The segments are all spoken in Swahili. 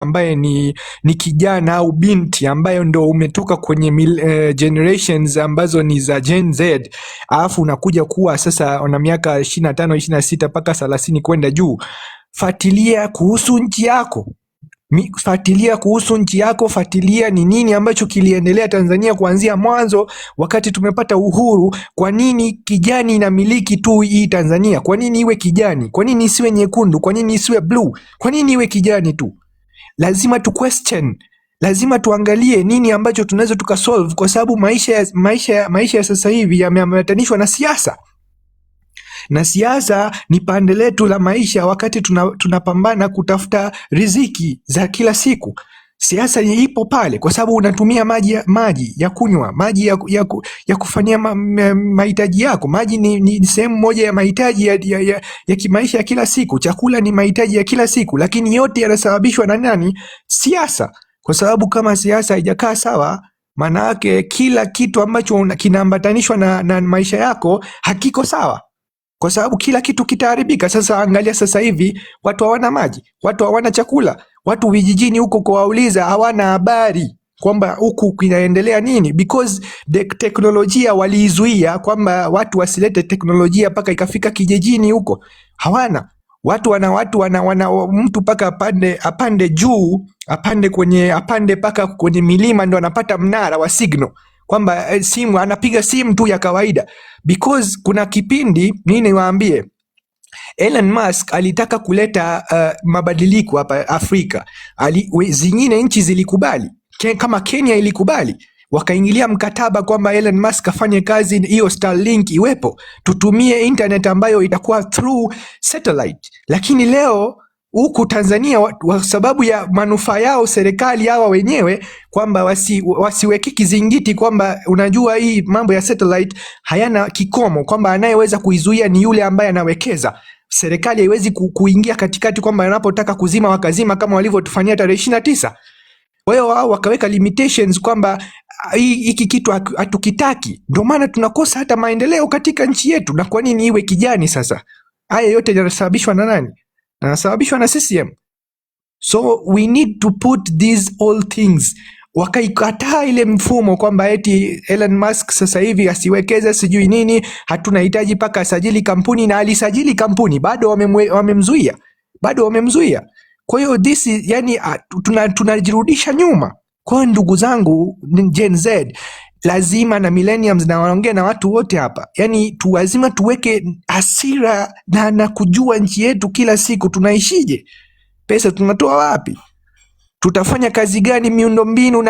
ambaye ni kijana au binti ambayo ndo umetoka kwenye generations ambazo ni za Gen Z, alafu unakuja kuwa sasa una miaka 25, 26 mpaka 30 kwenda juu, fuatilia kuhusu nchi yako. Fuatilia kuhusu nchi yako, fuatilia ni nini ambacho kiliendelea Tanzania kuanzia mwanzo wakati tumepata uhuru. Kwa nini kijani inamiliki tu hii Tanzania? Kwa nini iwe kijani? Kwa nini isiwe nyekundu? Kwa nini isiwe blue? Kwa nini iwe kijani tu? Lazima tu question. Lazima tuangalie nini ambacho tunaweza tukasolve, kwa sababu maisha ya sasa hivi yameambatanishwa na siasa. Na siasa ni pande letu la maisha wakati tunapambana kutafuta riziki za kila siku. Siasa ipo pale kwa sababu unatumia maji ya kunywa, maji ya kufanyia mahitaji yako. Maji ni sehemu moja ya mahitaji ya kimaisha ya kila siku. Chakula ni mahitaji ya kila siku, lakini yote yanasababishwa na nani? Siasa. Kwa sababu kama siasa haijakaa sawa, maana yake kila kitu ambacho kinaambatanishwa na maisha yako hakiko sawa, kwa sababu kila kitu kitaharibika. Sasa angalia sasa hivi watu hawana maji, watu hawana chakula, watu vijijini huko kuwauliza hawana habari kwamba huku kinaendelea nini, because the teknolojia waliizuia kwamba watu wasilete teknolojia mpaka ikafika kijijini huko. Hawana watu wana mtu mpaka apande juu, apande mpaka kwenye milima ndo anapata mnara wa signal, kwamba simu anapiga simu tu ya kawaida. Because kuna kipindi mimi niwaambie, Elon Musk alitaka kuleta mabadiliko hapa Afrika. Zingine nchi zilikubali, kama Kenya ilikubali, wakaingilia mkataba kwamba Elon Musk afanye kazi hiyo Starlink iwepo, tutumie internet ambayo itakuwa through satellite. Lakini leo huku Tanzania kwa sababu ya manufaa yao serikali hawa wenyewe, kwamba wasiweke kizingiti, kwamba unajua hii mambo ya satellite hayana kikomo, kwamba anayeweza kuizuia ni yule ambaye anawekeza. Serikali haiwezi kuingia katikati kwamba anapotaka kuzima wakazima, kama walivyotufanyia tarehe 29. Kwa hiyo wao wakaweka limitations kwamba hiki kitu hatukitaki. Ndio maana tunakosa hata maendeleo katika nchi yetu. Na kwa nini iwe kijani sasa? Haya yote yanasababishwa na nani? Yanasababishwa na CCM. So we need to put these all things. Wakaikataa ile mfumo kwamba eti Elon Musk sasa hivi asiwekeze sijui nini, hatunahitaji paka asajili kampuni, na alisajili kampuni bado wamemzuia. Bado wamemzuia. Kwa hiyo this is, yani tunajirudisha nyuma. Kwa hiyo ndugu zangu Gen Z, lazima na millennials, na wanaongea na watu wote hapa, yani lazima tuweke hasira na kujua nchi yetu kila siku tunaishije, pesa tunatoa wapi, tutafanya kazi gani, miundombinu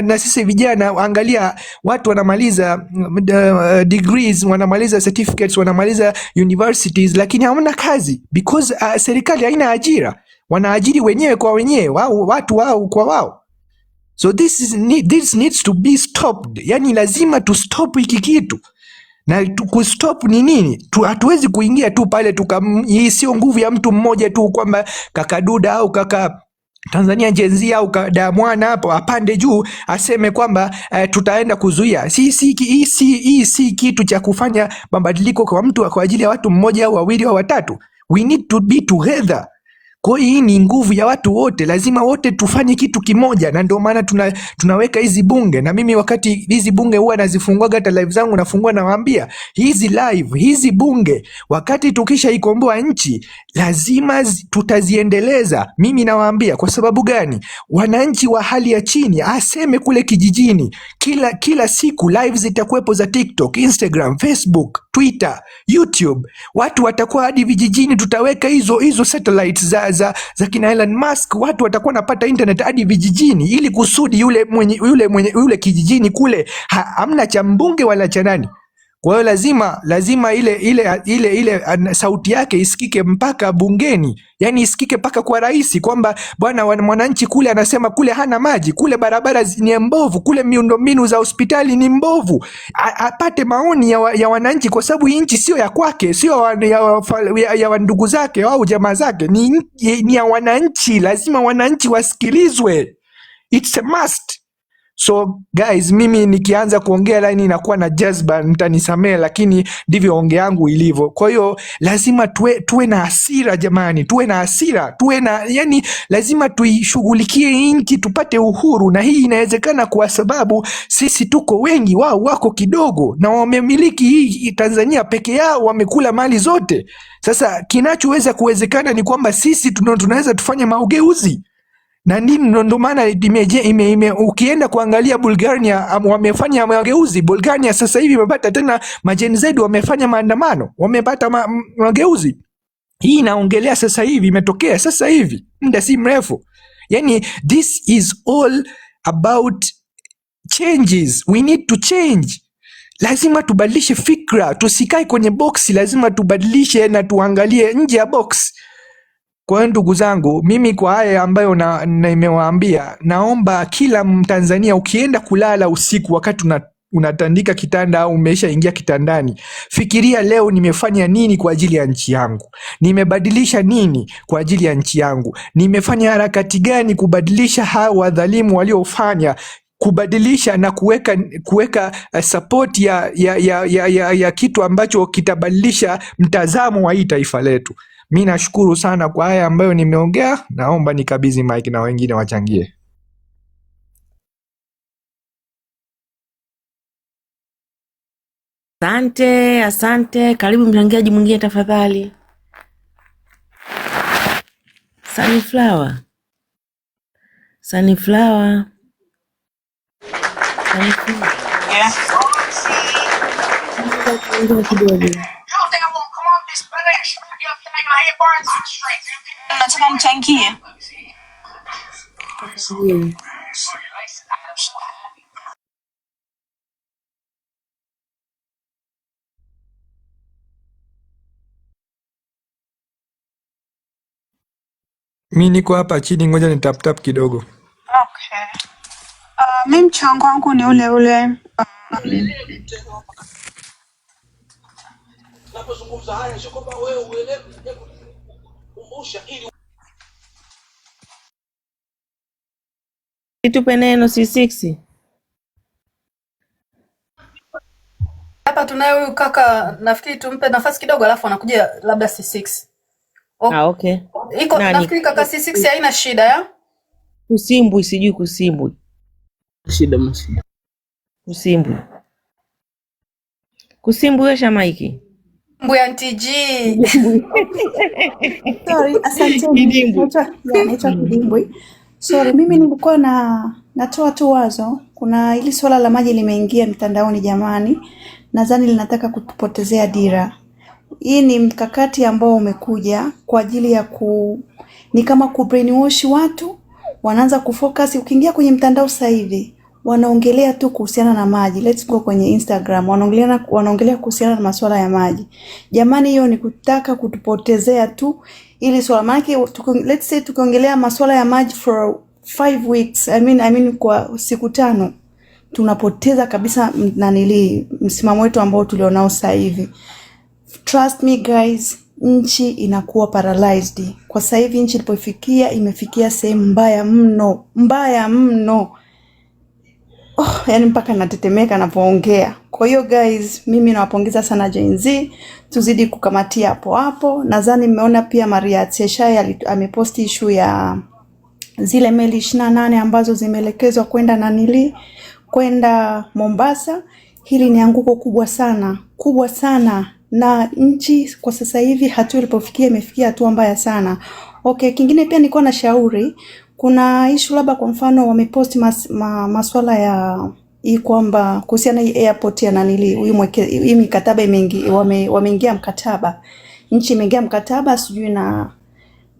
na sisi vijana. Angalia watu wanamaliza degrees, wanamaliza certificates, wanamaliza universities, lakini hawana kazi because serikali haina ajira, wanaajiri wenyewe kwa wenyewe, watu wao kwa wao. So this needs to be stopped. Yani lazima tu stop hiki kitu. Na kustop ni nini? Hatuwezi kuingia tu pale hii sio nguvu ya mtu mmoja tu, kwamba kaka Duda au kaka Tanzania Gen Z au Damwana hapo apande juu aseme kwamba tutaenda kuzuia. Hii si kitu cha kufanya mabadiliko kwa mtu, kwa ajili ya watu mmoja au wawili au watatu. We need to be together. Kwa hiyo hii ni nguvu ya watu wote, lazima wote tufanye kitu kimoja, na ndio maana tunaweka hizi bunge. Na mimi wakati hizi bunge huwa nazifungua, hata live zangu nafungua, nawaambia hizi live, hizi bunge wakati tukisha ikomboa nchi lazima tutaziendeleza. Mimi nawaambia kwa sababu gani? Wananchi wa hali ya chini, aseme kule kijijini, kila siku live zitakuwepo za TikTok, Instagram, Facebook, Twitter, YouTube. Watu watakuwa hadi vijijini, tutaweka hizo satellites za kina Elon Musk, watu watakuwa napata internet hadi vijijini, ili kusudi yule kijijini kule hamna cha mbunge wala cha nani. Kwa hiyo lazima ile sauti yake isikike mpaka bungeni, yani isikike mpaka kwa rais, kwamba bwana mwananchi kule anasema kule hana maji, kule barabara ni mbovu, kule miundombinu za hospitali ni mbovu. Apate maoni ya wananchi, kwa sababu nchi sio ya kwake, sio ya ndugu zake au jamaa zake, ni ya wananchi. Lazima wananchi wasikilizwe. It's a must. So guys, mimi nikianza kuongea line inakuwa na jazba, mtanisamee, lakini ndivyo ongea yangu ilivyo. Kwa hiyo lazima tuwe na hasira jamani, tuwe na hasira, yani lazima tuishughulikie nchi tupate uhuru, na hii inawezekana kwa sababu sisi tuko wengi, wao wako kidogo, na wamemiliki hii Tanzania peke yao, wamekula mali zote. Sasa kinachoweza kuwezekana ni kwamba sisi tunaweza tufanye mageuzi. Na ndo maana ukienda kuangalia Bulgaria wamefanya mageuzi. Bulgaria sasa hivi imepata tena Gen Z wamefanya maandamano, wamepata mageuzi. Hii inaongelea sasa hivi, imetokea sasa hivi muda si mrefu. Yani this is all about changes. We need to change. Lazima tubadilishe fikra, tusikae kwenye boksi, lazima tubadilishe na tuangalie nje ya box. Kwa hiyo ndugu zangu, mimi kwa haya ambayo nimewaambia, naomba kila Mtanzania ukienda kulala usiku, wakati unatandika kitanda au umeshaingia kitandani, fikiria leo nimefanya nini kwa ajili ya nchi yangu, nimebadilisha nini kwa ajili ya nchi yangu, nimefanya harakati gani kubadilisha hao wadhalimu waliofanya, kubadilisha na kuweka support ya kitu ambacho kitabadilisha mtazamo wa hii taifa letu. Mimi nashukuru sana kwa haya ambayo nimeongea. Naomba nikabidhi mic na wengine wachangie. Asante. Karibu mchangiaji mwingine tafadhali. Sunflower. Yeah. Nataka mchangie. Mimi niko hapa chini, ngoja ni tap kidogo. Okay. Mimi mchango wangu ni ule. Napozungumza haya sio kwamba wewe uelewe, kumbusha ili itupe neno C6. Hapa tunaye huyu kaka, nafikiri tumpe nafasi kidogo alafu anakuja labda C6. Okay. Iko nafikiri kaka C6 haina shida ya? Kusimbwi, sijui kusimbwi. Shida. Kusimbwi wewe Shamaiki. Mbwe NTG. Sorry, asante. Naitwa Kidimbwi. Sorry, mimi nilikuwa natoa tu wazo. Kuna ili swala la maji limeingia mitandaoni jamani. Nadhani linataka kutupotezea dira. Hii ni mkakati ambao umekuja kwa ajili ya ni kama brainwash watu, wanaanza kufocus. Ukiingia kwenye mtandao sasa hivi wanaongelea tu kuhusiana na maji. Let's go kwenye Instagram, wanaongelea kuhusiana na masuala ya maji. Jamani, hiyo ni kutaka kutupotezea tu ili swala. Maana let's say tukiongelea masuala ya maji for 5 weeks, I mean kwa siku 5, tunapoteza kabisa msimamo wetu ambao tulionao sasa hivi. Trust me guys, nchi inakuwa paralyzed. Kwa sasa hivi nchi imefikia sehemu mbaya mno. Yani mpaka natetemeka napoongea. Kwa hiyo guys, mimi nawapongeza sana Gen Z, tuzidi kukamatia hapo. Nadhani mmeona pia Maria Tseshai ameposti issue ya zile meli 28 ambazo zimeelekezwa kwenda Mombasa. Hili ni anguko kubwa sana. Na nchi kwa sasa hivi hatua ilipofikia imefikia hatua mbaya sana. Okay, kingine pia nilikuwa na shauri, kuna issue labda kwa mfano wameposti masuala ya hii kwamba kuhusiana hii airport ya hii mikataba wameingia mkataba. Nchi imeingia mkataba sijui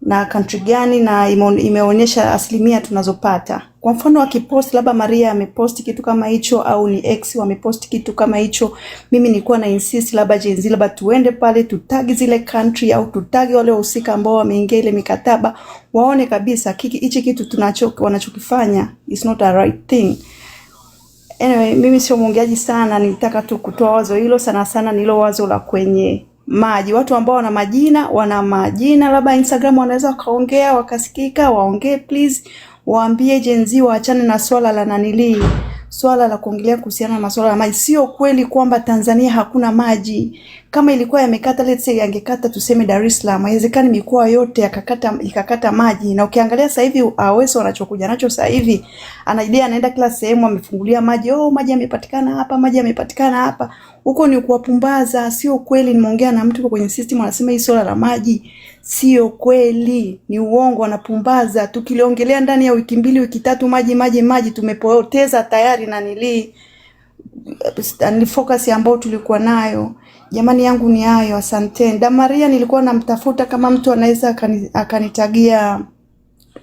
na country gani, na imeonyesha asilimia tunazopata. Kwa mfano wakipost labda Maria ameposti kitu kama hicho au ni X wameposti kitu kama hicho, mimi nilikuwa na insist labda Gen Z labda tuende pale tutagi zile country au tutagi wale wahusika ambao wameingia ile mikataba, waone kabisa hichi kitu wanachokifanya is not a right thing. Anyway, mimi sio mwongeaji sana, nilitaka tu kutoa wazo hilo. Sana nilo wazo la kwenye maji. Watu ambao wana majina labda Instagram wanaweza wakaongea wakasikika, waongee please. waambie Gen Z waachane na swala la nanilii, swala la kuongelea kuhusiana na masuala ya maji. Sio kweli kwamba Tanzania hakuna maji. Kama ilikuwa yamekata, let's say yangekata tuseme Dar es Salaam, haiwezekani mikoa yote ikakata maji. Na ukiangalia sasa hivi Aweso wanachokuja nacho sasa hivi, ana idea anaenda kila sehemu amefungulia maji. Maji yamepatikana hapa, maji yamepatikana hapa. Huko ni kuwapumbaza, sio kweli. Nimeongea na mtu kwenye system anasema hii swala la maji sio kweli, ni uongo, wanapumbaza. Tukiliongelea ndani ya wiki 2 wiki 3 maji tumepoteza tayari ni focus ambao tulikuwa nayo. Jamani yangu ni hayo, asante. Maria nilikuwa namtafuta kama mtu anaweza akanitagia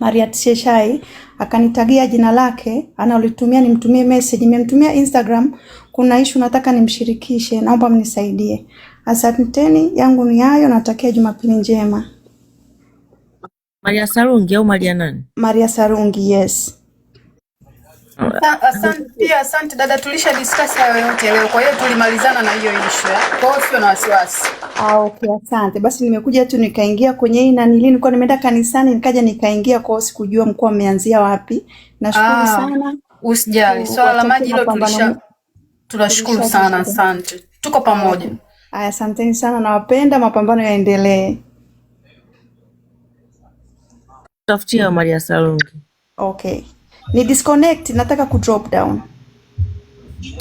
Maria Tsheshai, akanitagia jina lake, analitumia nimtumie message, nimemtumia Instagram, kuna issue nataka nimshirikishe, naomba mnisaidie. Asanteni, yangu ni hayo, natakia Jumapili njema. Maria Sarungi au Maria nani? Maria Sarungi, yes. Asante dada, tulisha discuss hayo yote leo, kwa hiyo tulimalizana na hiyo issue. Kwa hiyo sio na wasiwasi. Okay, asante. Basi nimekuja tu nikaingia kwenye hii na nilikuwa nimeenda kanisani nikaja nikaingia, kwa hiyo sikujua mkoa umeanzia wapi. Nashukuru sana. Usijali. Swala la maji hilo tunashukuru sana, asante. Tuko pamoja. Asanteni sana, nawapenda, mapambano yaendelee. Tafutia Maria Sarungi. Okay. Ni disconnect, nataka ku drop down.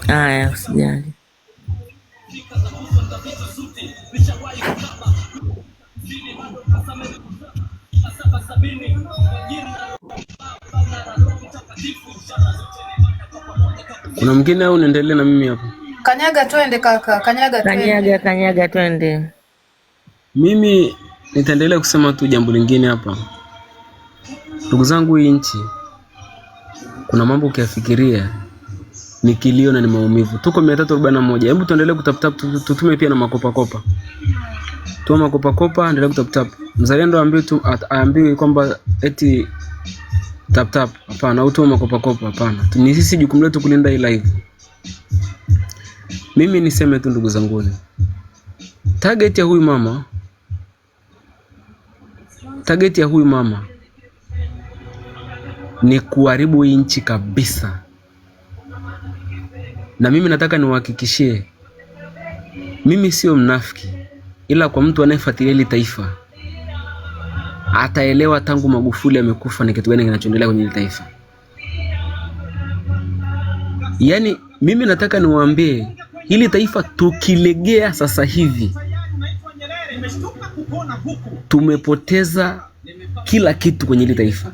Haya, usijali. Kuna mwingine au unaendelea na mimi hapa? Kanyaga twende kaka, Kanyaga twende. Mimi nitaendelea kusema tu jambo lingine hapa. Ndugu zangu, hii nchi kuna mambo ukiyafikiria ni kilio na ni maumivu. Tuko 341. Hebu tuendelee kutap tutume pia na makopa. Tuma makopa, endelee kutap. Mzalendo aambiwe kwamba eti tap. Hapana, au tuma makopa. Hapana. Ni sisi jukumu letu kulinda hii live. Mimi niseme tu ndugu zangu, target ya huyu mama ni kuharibu nchi kabisa. Na mimi nataka niwahakikishie, mimi sio mnafiki, ila kwa mtu anayefuatilia hili taifa ataelewa tangu Magufuli amekufa ni kitu gani kinachoendelea kwenye hili taifa. Yaani mimi nataka niwaambie, hili taifa tukilegea sasa hivi tumepoteza kila kitu kwenye hili taifa.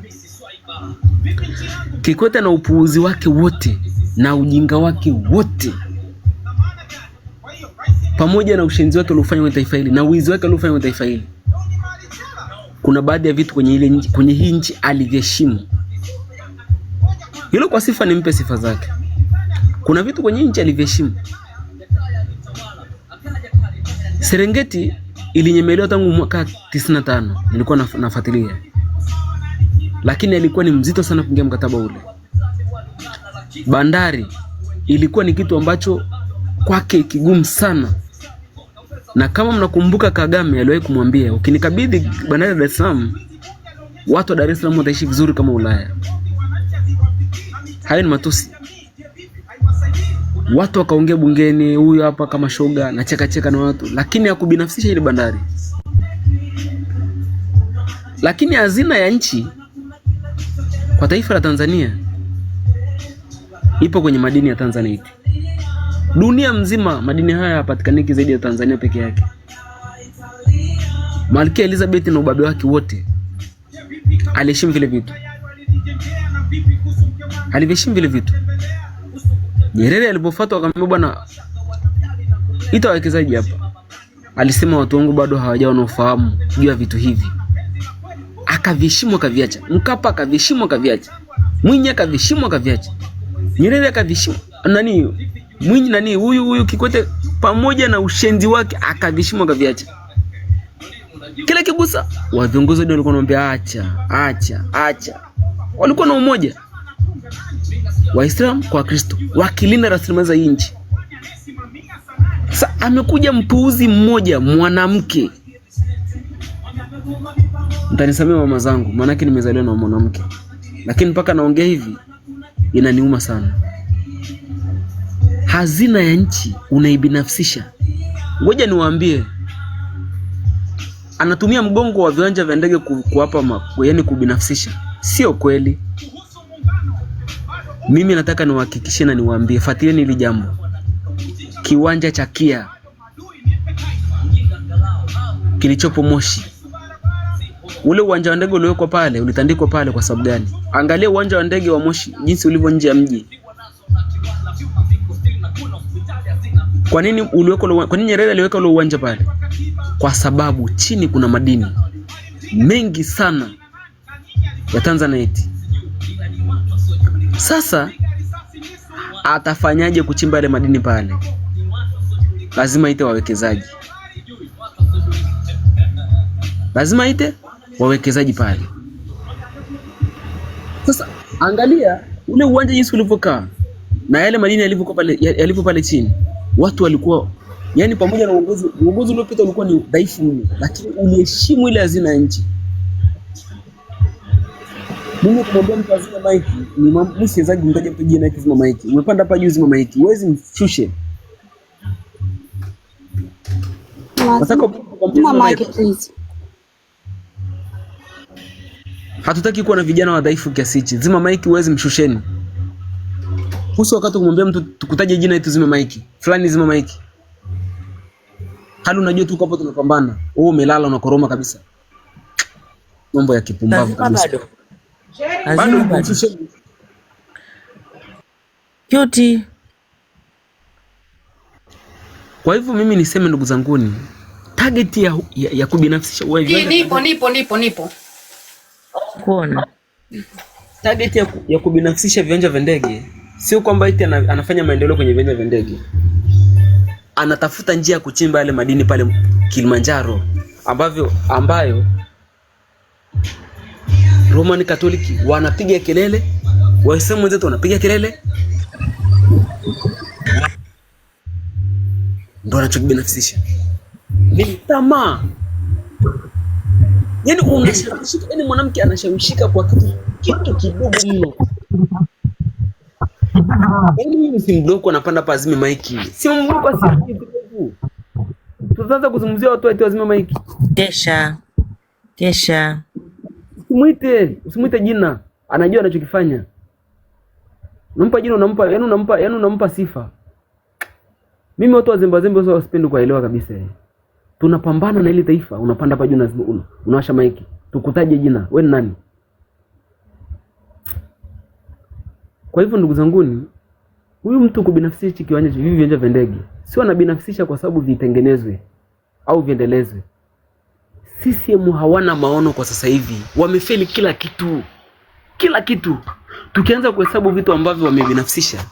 Kikwete na upuuzi wake wote na ujinga wake wote, pamoja na ushenzi wake aliofanya kwenye taifa hili na uizi wake aliofanya kwenye taifa hili, kuna baadhi ya vitu kwenye hii nchi aliviheshimu. Hilo kwa sifa nimpe sifa zake. Kuna vitu kwenye nchi aliviheshimu. Serengeti ilinyemelewa tangu mwaka 95, nilikuwa nafuatilia. Lakini alikuwa ni mzito sana kuingia mkataba ule. Bandari ilikuwa ni kitu ambacho kwake kigumu sana. Na kama mnakumbuka, Kagame aliwahi kumwambia, ukinikabidhi bandari ya Dar es Salaam, watu wa Dar es Salaam wataishi vizuri kama Ulaya. Hayo ni matusi. Watu wakaongea bungeni, huyu hapa kama shoga na cheka na watu, lakini hakubinafsisha ile bandari. Lakini hazina ya nchi kwa taifa la Tanzania ipo kwenye madini ya Tanzanite. Dunia mzima madini haya hayapatikaniki zaidi ya Tanzania peke yake. Malkia Elizabeth na ubabe wake wote aliheshimu vile vitu. Nyerere alipofuatwa akamwambia, bwana, ita wawekezaji hapa. Alisema watu wangu bado hawajawa na ufahamu juu ya vitu hivi. Akaviheshimu akaviacha. Mkapa akaviheshimu akaviacha. Mwinyi akaviheshimu akaviacha. Nyerere akaviheshimu Mwinyi huyu Kikwete pamoja na ushenzi wake akaviheshimu akaviacha. Kila kigusa wa viongozi ndio walikuwa wanaambia acha. Walikuwa na umoja. Waislamu kwa Kristo wakilinda rasilimali za nchi. Sasa amekuja mpuuzi mmoja mwanamke. Mtanisamea mama zangu, maana yake nimezaliwa na mwanamke. lakini mpaka naongea hivi inaniuma sana. Hazina ya nchi unaibinafsisha. Ngoja niwaambie, anatumia mgongo wa viwanja vya ndege kuwapa yaani kubinafsisha. Sio kweli. Mimi nataka niwahakikishie na niwaambie, fuatilieni hili jambo. Kiwanja cha KIA kilichopo Moshi, ule uwanja wa ndege uliowekwa pale, ulitandikwa pale kwa sababu gani? Angalia uwanja wa ndege wa Moshi jinsi ulivyo nje ya mji. Kwa nini Nyerere aliweka ule uwanja pale? Kwa sababu chini kuna madini mengi sana ya Tanzanite. Sasa atafanyaje kuchimba ile madini pale? Lazima ite wawekezaji. Lazima ite wawekezaji pale. Sasa angalia ule uwanja jinsi ulivyokaa na yale madini yalivyo pale chini. Watu walikuwa yani, pamoja na uongozi uliopita ulikuwa ni dhaifu mno, lakini uliheshimu ile hazina ya nchi. Mimi kumwambia mtu azima maiki ni msiwezaji mtaje mtu jina yake zima maiki. Umepanda hapa juu zima maiki. Huwezi mshushe. Nataka zima maiki please. Hatutaki kuwa na vijana wadhaifu kiasi hichi. Zima maiki, huwezi mshusheni. Huso wakati kumwambia mtu tukutaje jina yetu zima maiki. Fulani zima maiki. Hali unajua tu hapo tunapambana. Wewe umelala unakoroma kabisa. Mambo ya kipumbavu kabisa. Bado Kyoti. Kwa hivyo mimi niseme ndugu zanguni, target ya kubinafsisha nipo kuona target ya kubinafsisha viwanja vya ndege sio kwamba eti anafanya maendeleo kwenye viwanja vya ndege. Anatafuta njia ya kuchimba yale madini pale Kilimanjaro ambayo Roman Katoliki wanapiga kelele, Waislamu wenzetu wanapiga kelele. Ndio anachokibinafsisha. Ni tamaa. Yaani unashawishika, yaani mwanamke anashawishika kwa kitu kidogo mno. Yaani mimi si mdogo anapanda pa azime maiki. Si mdogo si kidogo. Tutaanza kuzungumzia watu eti wazime maiki. Kesha. Usimuite jina. Anajua anachokifanya. Unampa jina, unampa sifa. Mimi watu wa Zembe wao wasipendi kuelewa kabisa. Tunapambana na ile taifa, unapanda hapa juu na unawasha maiki. Tukutaje jina, wewe ni nani? Kwa hivyo ndugu zanguni, huyu mtu kubinafsisha kiwanja cha viwanja vya ndege, sio anabinafsisha kwa sababu vitengenezwe au viendelezwe. CCM hawana maono kwa sasa hivi. Wamefeli kila kitu. Kila kitu. Tukianza kuhesabu vitu ambavyo wamebinafsisha.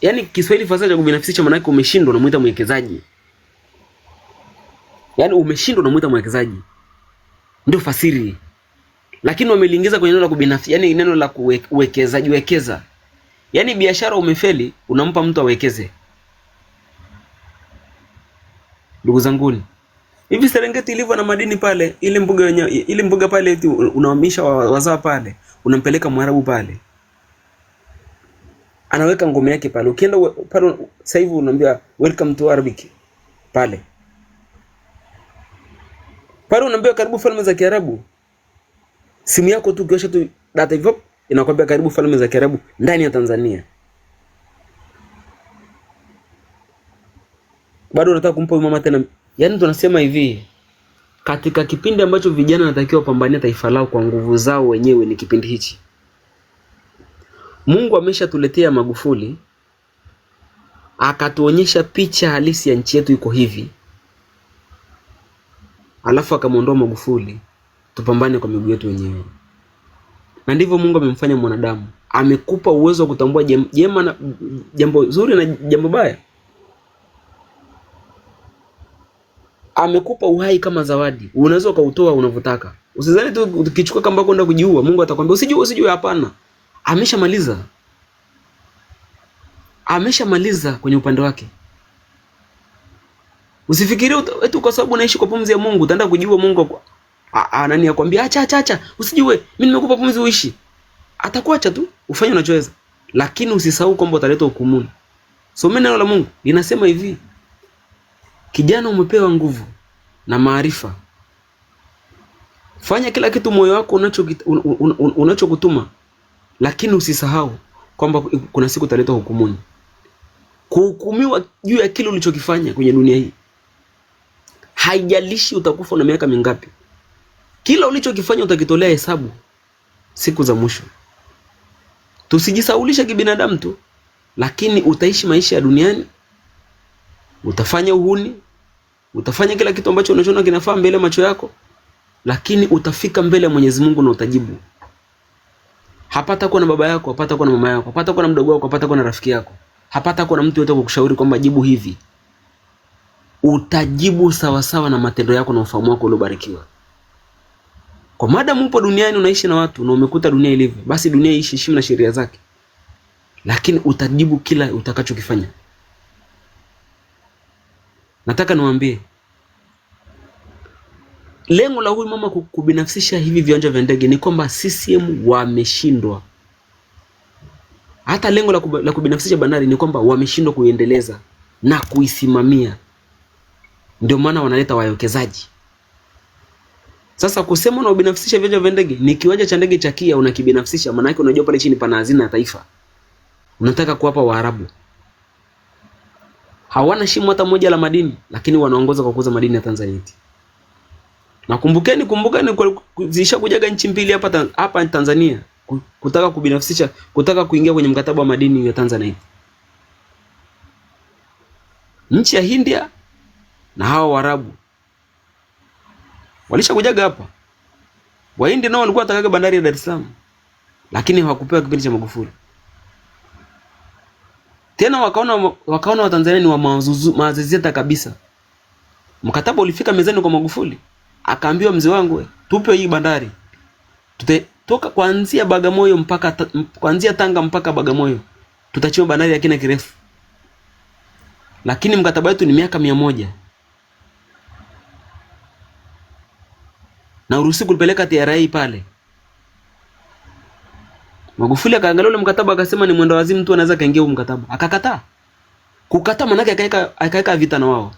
Yaani Kiswahili fasaha cha kubinafsisha maana yake umeshindwa unamuita mwekezaji. Yaani umeshindwa unamuita mwekezaji. Ndio fasiri. Lakini wameliingiza kwenye neno la kubinafsisha, yaani neno la uwekezaji, wekeza. Yaani biashara umefeli, unampa mtu awekeze. Ndugu zanguni, hivi Serengeti ilivyo na madini pale, ile mbuga pale unahamisha wazao pale, unampeleka Mwarabu pale. Anaweka ngome yake pale. Ukienda pale sasa hivi unaambia welcome to Arabic pale. Pale unaambia karibu Falme za Kiarabu. Simu yako tu ukiosha tu data hivyo inakwambia karibu Falme za Kiarabu ndani ya Tanzania. Bado unataka kumpa mama tena. Yaani tunasema hivi, katika kipindi ambacho vijana wanatakiwa wapambanie taifa lao kwa nguvu zao wenyewe ni kipindi hichi. Mungu ameshatuletea Magufuli, akatuonyesha picha halisi ya nchi yetu iko hivi. Alafu akamuondoa Magufuli, tupambane kwa miguu yetu wenyewe. Na ndivyo Mungu amemfanya mwanadamu. Amekupa uwezo wa kutambua jema na jambo zuri na jambo baya. Amekupa uhai kama zawadi. Unaweza ukautoa unavyotaka. Usizani tu ukichukua kamba kwenda kujiua, Mungu atakwambia usijue, hapana. Ameshamaliza. Ameshamaliza kwenye upande wake. Usifikirie eti kwa sababu unaishi kwa pumzi ya Mungu utaenda kujiua Mungu kwa nani akwambia acha usijue, mimi nimekupa pumzi uishi. atakuacha tu ufanye unachoweza, lakini usisahau kwamba utaleta hukumuni. Soma neno la Mungu linasema hivi, kijana umepewa nguvu na maarifa, fanya kila kitu moyo wako unachokutuma, lakini usisahau kwamba kuna siku utaleta hukumuni, kuhukumiwa juu ya kile ulichokifanya kwenye dunia hii. Haijalishi utakufa na miaka mingapi, kila ulichokifanya utakitolea hesabu siku za mwisho. Tusijisaulisha kibinadamu tu, lakini utaishi maisha ya duniani, utafanya uhuni, utafanya kila kitu ambacho unachoona kinafaa mbele macho yako, lakini utafika mbele ya Mwenyezi Mungu na utajibu. Hapata kuwa na baba yako, hapata kuwa na mama yako, hapata kuwa na mdogo wako, hapata kuwa na rafiki yako, hapata kuwa na mtu yote kukushauri kwamba jibu hivi. Utajibu sawa sawa na matendo yako na ufahamu wako uliobarikiwa. Kwa maadamu upo duniani unaishi na watu na umekuta dunia ilivyo, basi dunia ishi, heshima na sheria zake, lakini utajibu kila utakachokifanya. Nataka niwaambie, lengo la huyu mama kubinafsisha hivi viwanja vya ndege ni kwamba CCM wameshindwa. Hata lengo la kubinafsisha bandari ni kwamba wameshindwa kuiendeleza na kuisimamia. Ndio maana wanaleta wawekezaji. Sasa kusema unabinafsisha viwanja vya ndege, ni kiwanja cha ndege cha KIA unakibinafsisha, maana yake unajua pale chini pana hazina ya taifa. Unataka kuwapa Waarabu. Hawana shimo hata moja la madini, lakini wanaongoza kwa kuuza madini ya Tanzania. Na kumbukeni zishakujaga nchi mbili hapa Tanzania kutaka kubinafsisha, kutaka kuingia kwenye mkataba wa madini ya Tanzania. Nchi ya India na hawa Waarabu walishakujaga hapa. Wahindi nao walikuwa watakaga bandari ya Dar es Salaam, lakini hawakupewa kipindi cha Magufuli. Tena wakaona Watanzania ni wa maazizeta kabisa. Mkataba ulifika mezani kwa Magufuli, akaambiwa mzee wangu, tupe hii bandari. Tutatoka kuanzia Bagamoyo kuanzia Tanga mpaka Bagamoyo. Tutachimba bandari ya kina kirefu. Lakini mkataba wetu ni miaka 100. Na uruhusi kupeleka TRA pale. Magufuli akaangalia ule mkataba akasema ni mwendo wazimu mtu anaweza kaingia huo mkataba. Akakataa. Kukataa maana yake akaeka vita na wao.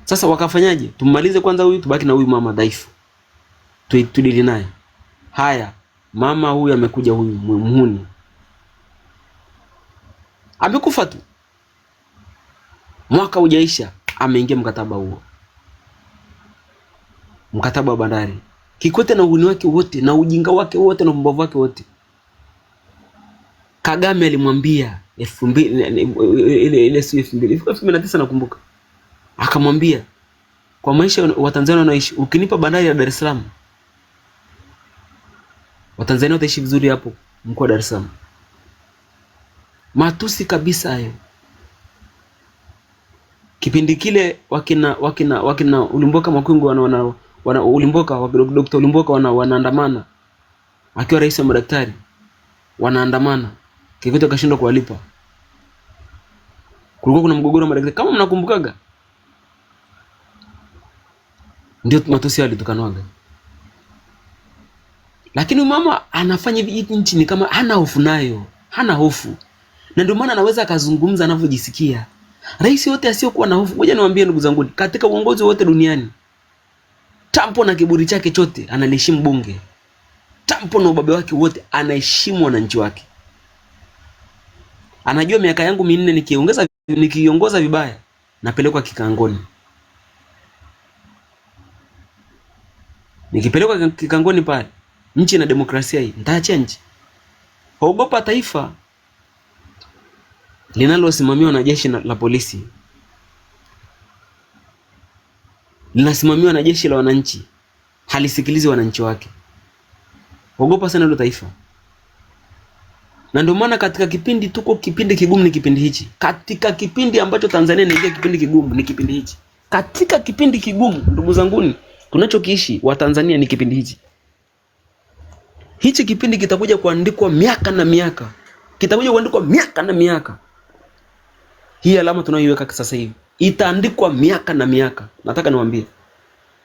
Sasa wakafanyaje? Tummalize kwanza huyu, tubaki na huyu mama dhaifu. Tudili naye. Haya, mama huyu amekuja, huyu muhuni. Amekufa tu. Mwaka hujaisha ameingia mkataba huo. Mkataba wa bandari. Kikwete na uhuni wake wote na ujinga wake wote na upumbavu wake wote. Kagame alimwambia 2009 nakumbuka. Akamwambia, kwa maisha wa Tanzania wanaishi, ukinipa bandari ya Dar es Salaam, Watanzania wataishi vizuri hapo mkoa wa Dar es Salaam. Matusi kabisa hayo. Kipindi kile wakina Ulimboka Makungu wana Ulimboka Dr. Ulimboka wanaandamana. Akiwa rais wa madaktari wanaandamana. Kikwete akashindwa kuwalipa. Kulikuwa kuna mgogoro wa madaktari kama mnakumbukaga. Ndio matusi yalitukanwaga. Lakini mama anafanya hivi nchi ni kama hana hofu nayo. Hana hofu. Na ndio maana anaweza akazungumza anavyojisikia. Rais yote asiyokuwa na hofu. Ngoja niwaambie ndugu zangu, katika uongozi wote duniani, Tampo na kiburi chake chote analiheshimu bunge. Tampo na ubabe wake wote anaheshimu wananchi wake. Anajua miaka yangu 4 nikiongoza vibaya napelekwa kikangoni. Nikipelekwa kikangoni pale, nchi na demokrasia hii, nitaachia nchi. Haogopa taifa linalosimamiwa na jeshi la polisi. Linasimamiwa na jeshi la wananchi. Halisikilizi wananchi wake. Ogopa sana hilo taifa. Na ndio maana katika kipindi kipindi kigumu ni kipindi hichi. Katika kipindi ambacho Tanzania inaingia kipindi kigumu ni kipindi hichi. Katika kipindi kigumu, ndugu zanguni, tunachokiishi wa Tanzania ni kipindi hichi. Hichi kipindi kitakuja kuandikwa miaka na miaka. Kitakuja kuandikwa miaka na miaka. Hii alama tunayoiweka sasa hivi itaandikwa miaka na miaka. Nataka niwaambie,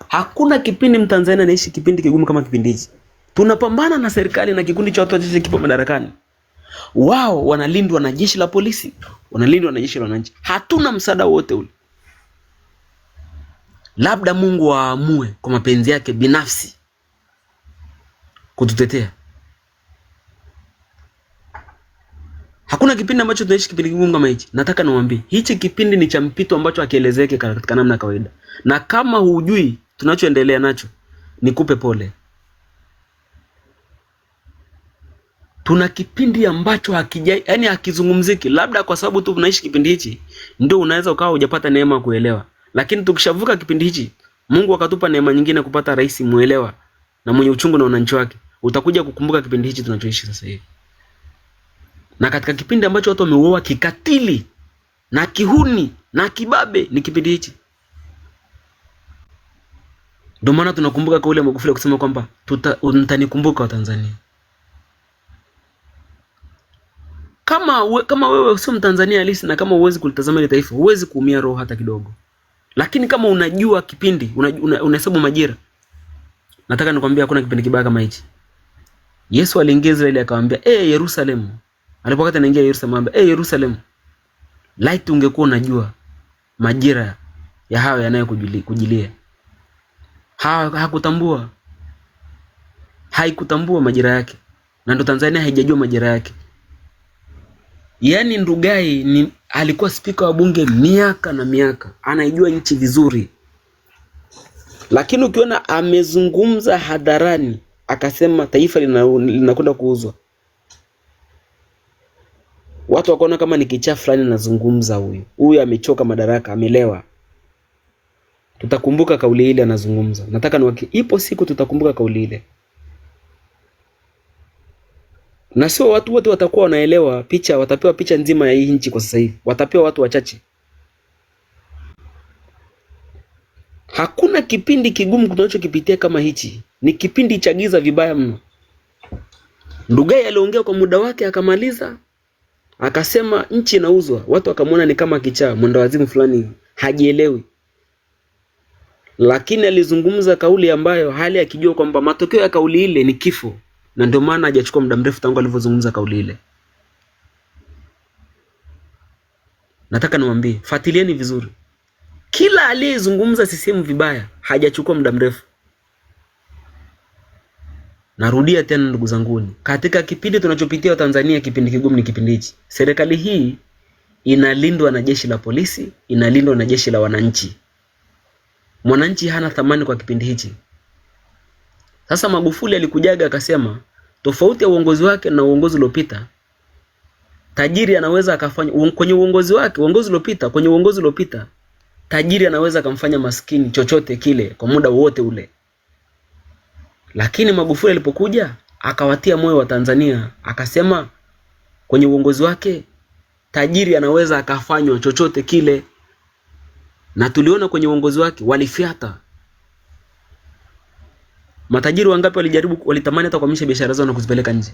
hakuna kipindi Mtanzania anaishi kipindi kigumu kama kipindi hichi. Tunapambana na serikali na kikundi cha watu wachache kipo madarakani. Wao wanalindwa na jeshi la polisi, wanalindwa na jeshi la wananchi. Hatuna msaada wote ule. Labda Mungu aamue kwa mapenzi yake binafsi kututetea. Hakuna kipindi ambacho tunaishi kipindi kigumu kama hichi. Nataka niwaambie, hichi kipindi ni cha mpito ambacho hakielezeki katika namna ya kawaida. Na kama hujui tunachoendelea nacho, nikupe pole. Tuna kipindi ambacho hakizungumziki. Labda kwa sababu tu tunaishi kipindi hichi, ndio unaweza ukawa hujapata neema kuelewa. Lakini tukishavuka kipindi hichi, Mungu akatupa neema nyingine kupata rais muelewa na mwenye uchungu na wananchi wake, utakuja kukumbuka kipindi hichi tunachoishi sasa hivi. Na katika kipindi ambacho watu wameuawa kikatili na kihuni na kibabe ni kipindi hichi. Ndio maana tunakumbuka kauli ya Magufuli kusema kwamba mtanikumbuka wa Tanzania. Kama wewe sio Mtanzania halisi na kama huwezi kulitazama ile taifa, huwezi kuumia roho hata kidogo. Lakini kama unajua kipindi, unahesabu majira, nataka nikwambia hakuna kipindi kibaya kama hichi. Yesu aliingia Israeli akamwambia, Yerusalemu. Alipokuwa anaingia Yerusalemu akamwambia, Yerusalemu, laiti ungekuwa unajua majira ya hayo yanayokujilia. Haikutambua majira yake. Na ndo Tanzania haijajua majira yake. Yaani Ndugai alikuwa spika wa bunge miaka na miaka, anaijua nchi vizuri. Lakini ukiona amezungumza hadharani akasema taifa linakwenda kuuzwa, watu wakaona kama ni kichaa fulani anazungumza huyu amechoka madaraka, amelewa. Tutakumbuka kauli ile anazungumza. Nataka ipo siku tutakumbuka kauli ile. Na sio watu wote watakuwa wanaelewa picha, watapewa picha nzima ya hii nchi kwa sasa hivi. Watapewa watu wachache. Hakuna kipindi kigumu tunachokipitia kama hichi. Ni kipindi cha giza vibaya mno. Ndugai aliongea kwa muda wake akamaliza. Akasema nchi inauzwa. Watu wakamwona ni kama kichaa, mwendawazimu fulani, hajielewi. Lakini alizungumza kauli ambayo hali akijua kwamba matokeo ya kauli ile ni kifo. Na ndio maana hajachukua muda mrefu tangu alivyozungumza kauli ile. Nataka niwaambie, fuatilieni vizuri. Kila aliyezungumza CCM vibaya hajachukua muda mrefu. Narudia tena ndugu zanguni, katika kipindi tunachopitia Tanzania, kipindi kigumu ni kipindi hichi. Serikali hii inalindwa na jeshi la polisi, inalindwa na jeshi la wananchi. Mwananchi hana thamani kwa kipindi hichi. Sasa Magufuli alikujaga akasema tofauti ya uongozi wake na uongozi uliopita, tajiri anaweza akafanya kwenye uongozi wake, kwenye uongozi uliopita, tajiri anaweza akamfanya maskini chochote kile kwa muda wote ule. Lakini Magufuli alipokuja akawatia moyo wa Tanzania, akasema kwenye uongozi wake tajiri anaweza akafanywa chochote kile. Na tuliona kwenye uongozi wake walifiata. Matajiri wangapi walitamani hata kuhamisha biashara zao na kuzipeleka nje?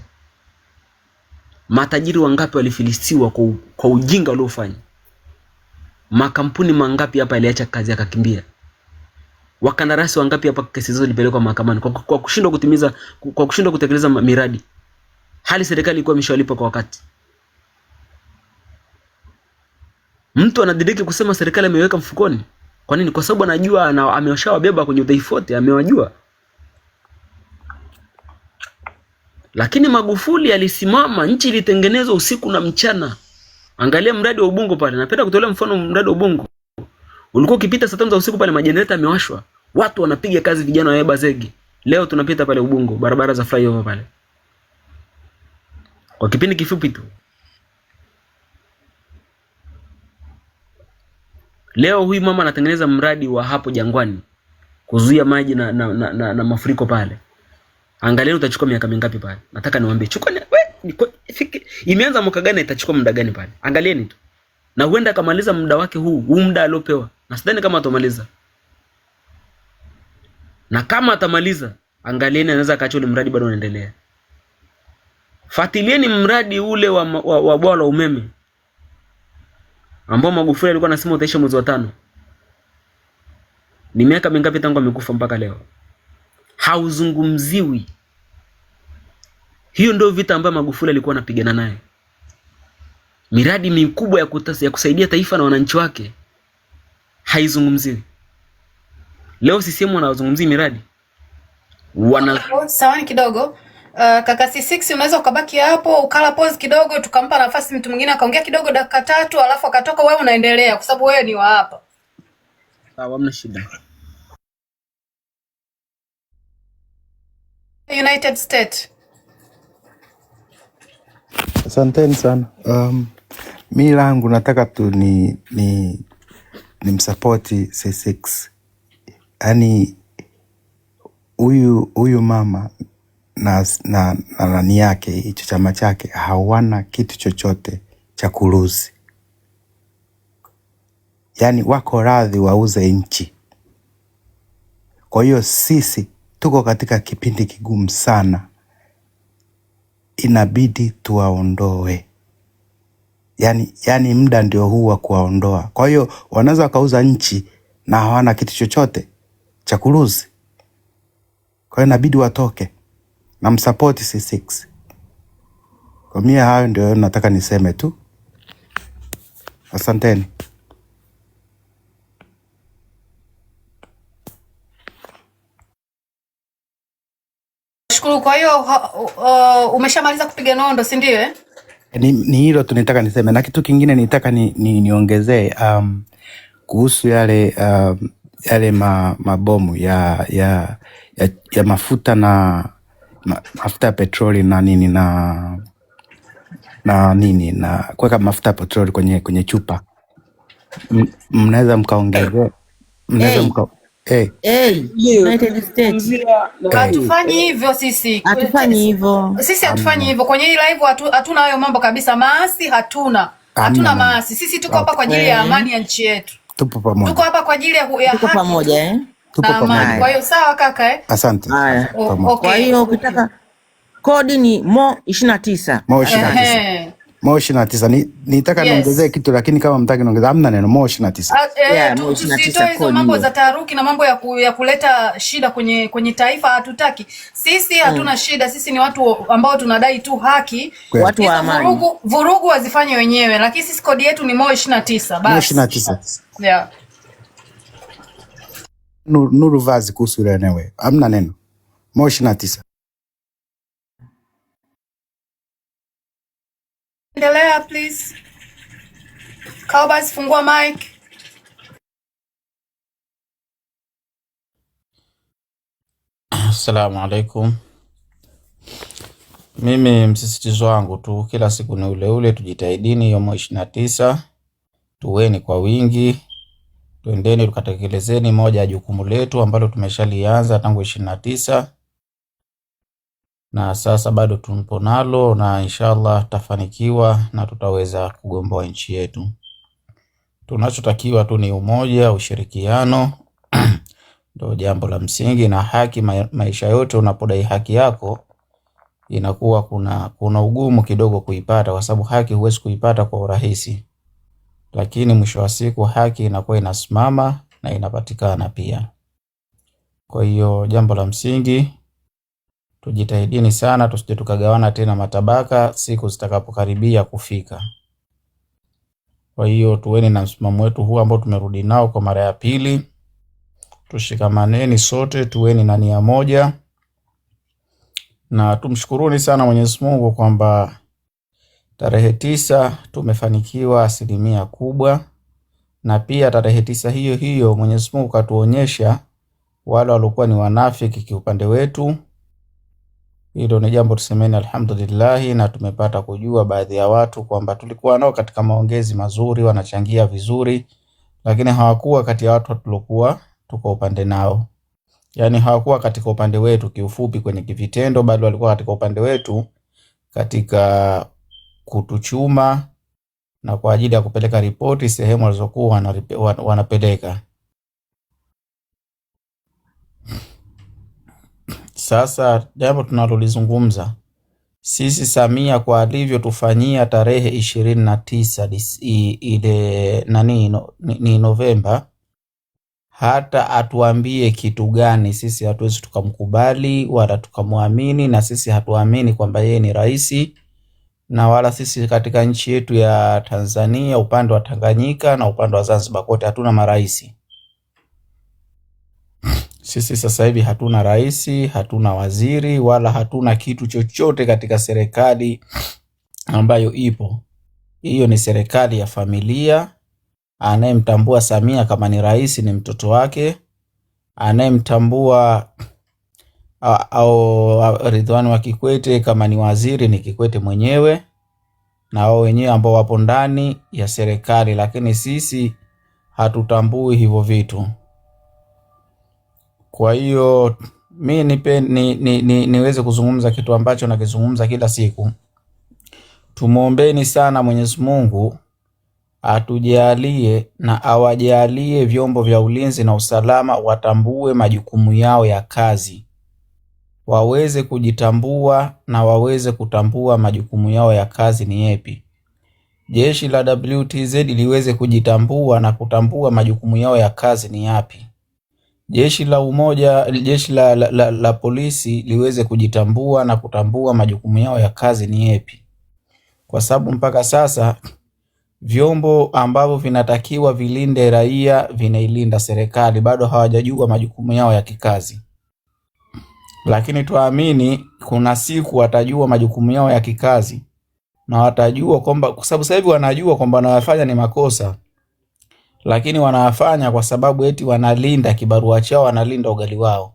Matajiri wangapi walifilisiwa kwa ujinga waliofanya? Makampuni mangapi hapa yaliacha kazi yakakimbia? Wakandarasi wangapi hapa kesi zao zilipelekwa mahakamani kwa kushindwa kutekeleza miradi, hali serikali ilikuwa imeshawalipa kwa wakati? Mtu anadiriki kusema serikali ameweka mfukoni. Kwa nini? Kwa sababu anajua ameshawabeba kwenye udhaifu wote, amewajua. Lakini Magufuli alisimama, nchi ilitengenezwa usiku na mchana. Angalia mradi wa Ubungo pale. Napenda kutolea mfano mradi wa Ubungo. Ulikuwa ukipita saa 5 za usiku pale majenereta yamewashwa. Watu wanapiga kazi, vijana wabeba zegi. Leo tunapita pale Ubungo, barabara za flyover pale. Kwa kipindi kifupi tu. Leo huyu mama anatengeneza mradi wa hapo Jangwani kuzuia maji na mafuriko pale. Angalia utachukua miaka mingapi pale? Nataka niwaambie, imeanza mwaka gani, itachukua muda gani pale? Angalieni tu. Na huenda akamaliza muda wake huu muda aliopewa. Na sidhani kama atamaliza. Na kama atamaliza, angalieni anaweza akaacha ule mradi bado unaendelea. Fuatilieni mradi ule wa bwawa la umeme ambao Magufuli alikuwa anasema utaisha mwezi wa 5. Ni miaka mingapi tangu amekufa mpaka leo? Hauzungumziwi. Hiyo ndio vita ambayo Magufuli alikuwa anapigana nayo. Miradi mikubwa ya kusaidia taifa na wananchi wake haizungumziwi. Leo CCM wanazungumzia miradi. Sawani kidogo. Kaka C6 unaweza ukabaki hapo ukala pause kidogo tukampa nafasi mtu mwingine akaongea kidogo dakika 3 alafu akatoka, wewe unaendelea kwa sababu wewe ni wa hapa. Sawa, hamna shida. United States. Asanteni sana. Mi langu nataka tu ni msapoti C6. Yaani huyu mama na nani yake, hicho chama chake hawana kitu chochote cha kuluzi. Yaani wako radhi wauze nchi. Kwa hiyo sisi tuko katika kipindi kigumu sana. Inabidi tuwaondoe. Yaani muda ndio huu wa kuwaondoa. Kwa hiyo wanaweza wakauza nchi na hawana kitu chochote cha kuluzi. Kwa hiyo inabidi watoke na msapoti C6. Kwa mimi hayo ndio nataka niseme tu. Asanteni. Shukuru. Kwa hiyo umeshamaliza kupiga nondo, si ndio eh? Ni hilo tu nitaka niseme, na kitu kingine nitaka niongezee kuhusu yale mabomu ya mafuta na mafuta ya petroli na nini na kuweka mafuta ya petroli kwenye chupa. Mnaweza mkaongezea, United States. Hatufanyi hivyo sisi. Hatufanyi hivyo. Sisi hatufanyi hivyo. Kwenye hii live hatuna hayo mambo kabisa. Maasi hatuna. Hatuna maasi. Sisi tuko hapa kwa ajili ya amani ya nchi yetu. Tupo pamoja. Tuko hapa kwa ajili ya tuko haki. Pamoja Tupo pamoja. Kwa hiyo sawa kaka Asante. Okay. Kwa hiyo ukitaka kodi ni Mo 29. Mo 29. Mo 29. Nitaka niongezee kitu lakini kama mtaki niongezea hamna neno Mo 29. Tusitoe hizo mambo za taharuki na mambo ya kuleta shida kwenye taifa, hatutaki. Sisi hatuna shida, sisi ni watu ambao tunadai tu haki. Watu wa amani. Vurugu wazifanye wenyewe, lakini sisi kodi yetu ni Mo 29 basi. Mo 29. Yeah. Nuru vazi kuhusu ile eneo. Hamna neno. Mo 29. Endelea please. Kaubas, fungua mic. Assalamu alaikum. Mimi msisitizo wangu tu kila siku ni ule ule, tujitahidini hiyo Mo 29. Tuweni kwa wingi. Tuendeni tukatekelezeni moja ya jukumu letu ambalo tumeshalianza tangu 29. Na sasa bado tumpo nalo na inshallah tutafanikiwa na tutaweza kugomboa nchi yetu. Tunachotakiwa tu ni umoja, ushirikiano ndio jambo la msingi, na haki. Maisha yote unapodai haki yako inakuwa kuna ugumu kidogo kuipata, kwa sababu haki huwezi kuipata kwa urahisi, lakini mwisho wa siku haki inakuwa inasimama na inapatikana pia. Kwa hiyo jambo la msingi tujitahidini sana, tusije tukagawana tena matabaka siku zitakapokaribia kufika. Kwa hiyo tuweni na msimamo wetu huu ambao tumerudi nao kwa mara ya pili. Tushikamaneni sote, tuweni na nia moja. Na tumshukuruni sana Mwenyezi Mungu kwamba tarehe 9 tumefanikiwa 100%, na pia tarehe 9 hiyo hiyo Mwenyezi Mungu katuonyesha wale waliokuwa ni wanafiki kiupande wetu. Hilo ni jambo tusemeni alhamdulillah, na tumepata kujua baadhi ya watu kwamba tulikuwa nao katika maongezi mazuri, wanachangia vizuri, lakini hawakuwa kati ya watu tuliokuwa tuko upande nao. Yaani hawakuwa katika upande wetu kiufupi kwenye kivitendo, bali walikuwa katika upande wetu katika kutuchuma na kwa ajili ya kupeleka ripoti sehemu walizokuwa wanapeleka. Sasa jambo tunalolizungumza sisi, Samia kwa alivyo tufanyia tarehe 29 ile ni Novemba, hata atuambie kitu gani, sisi hatuwezi tukamkubali wala tukamwamini, na sisi hatuamini kwamba yeye ni rais, na wala sisi katika nchi yetu ya Tanzania upande wa Tanganyika na upande wa Zanzibar kote hatuna maraisi. Sisi sasa hivi hatuna rais, hatuna waziri, wala hatuna kitu chochote katika serikali ambayo ipo. Hiyo ni serikali ya familia. Anayemtambua Samia kama ni rais ni mtoto wake. Anayemtambua au Ridhiwani wa Kikwete kama ni waziri ni Kikwete mwenyewe na wao wenyewe ambao wapo ndani ya serikali, lakini sisi hatutambui hivyo vitu. Kwa hiyo niweze kuzungumza kitu ambacho nakizungumza kila siku. Tumuombeni sana Mwenyezi Mungu atujalie na awajalie vyombo vya ulinzi na usalama watambue majukumu yao ya kazi, waweze kujitambua na waweze kutambua majukumu yao ya kazi ni yapi. Jeshi la WTZ liweze kujitambua na kutambua majukumu yao ya kazi ni yapi. Jeshi la polisi liweze kujitambua na kutambua majukumu yao ya kazi ni yapi. Kwa sababu mpaka sasa vyombo ambavyo vinatakiwa vilinde raia vinailinda serikali bado hawajajua majukumu yao ya kikazi. Lakini tuamini kuna siku watajua majukumu yao ya kikazi na watajua kwamba, kwa sababu sasa hivi wanajua kwamba wanayofanya ni makosa, lakini wanafanya kwa sababu eti wanalinda kibarua chao, wanalinda ugali wao.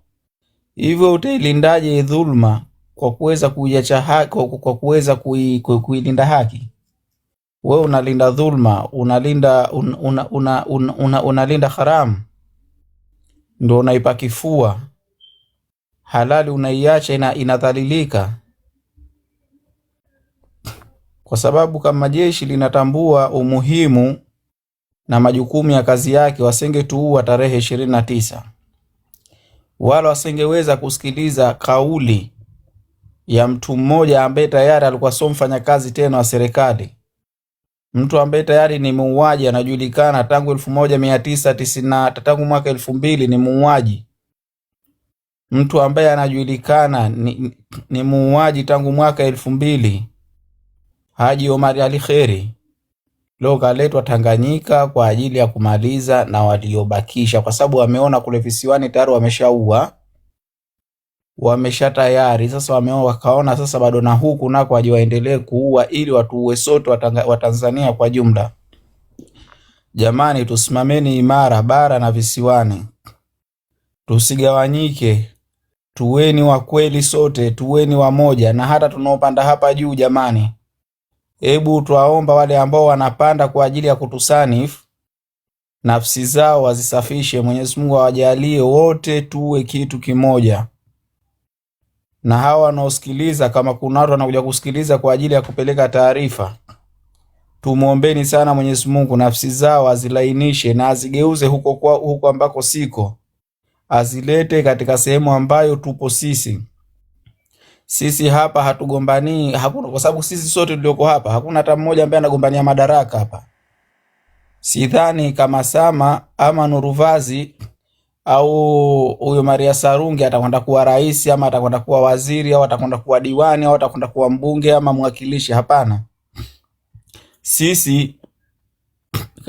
Hivyo utailindaje dhulma kwa kuweza kuiacha haki, kwa kuweza kuilinda haki? Wewe unalinda dhulma, unalinda haramu, ndio unaipa kifua. Halali unaiacha inadhalilika. Kwa sababu kama jeshi linatambua umuhimu na majukumu ya kazi yake, wasengetuua tarehe 29. Wala wasengeweza kusikiliza kauli ya mtu mmoja ambaye tayari alikuwa sio mfanyakazi tena wa serikali. Mtu ambaye tayari ni muuaji, anajulikana tangu 1990, tangu mwaka 2000 ni muuaji. Mtu ambaye anajulikana ni muuaji tangu mwaka 2000, Haji Omar Ali Kheri, leo kaletwa Tanganyika kwa ajili ya kumaliza na waliobakisha, kwa sababu wameona kule visiwani tayari wameshaua, wameshatayari. Sasa wakaona sasa bado na huku nako waje waendelee kuua ili watuue sote wa Tanzania kwa jumla. Jamani, tusimameni imara bara na visiwani, tusigawanyike, tuweni wa kweli sote, tuweni wamoja. Na hata tunaopanda hapa juu jamani, hebu tuwaomba wale ambao wanapanda kwa ajili ya kutusanifu, nafsi zao wazisafishe. Mwenyezi Mungu awajalie wote tuwe kitu kimoja. Na hawa wanaosikiliza, kama kuna watu wanakuja kusikiliza kwa ajili ya kupeleka taarifa, tumuombeni sana Mwenyezi Mungu nafsi zao azilainishe na azigeuze huko ambako siko, azilete katika sehemu ambayo tupo sisi. Sisi hapa hatugombani, hakuna, kwa sababu sisi sote tulioko hapa hakuna hata mmoja ambaye anagombania madaraka hapa. Sidhani kama Sama ama Nuruvazi au huyo Maria Sarungi atakwenda kuwa rais ama atakwenda kuwa waziri au atakwenda kuwa diwani au atakwenda kuwa mbunge ama mwakilishi. Hapana. Sisi,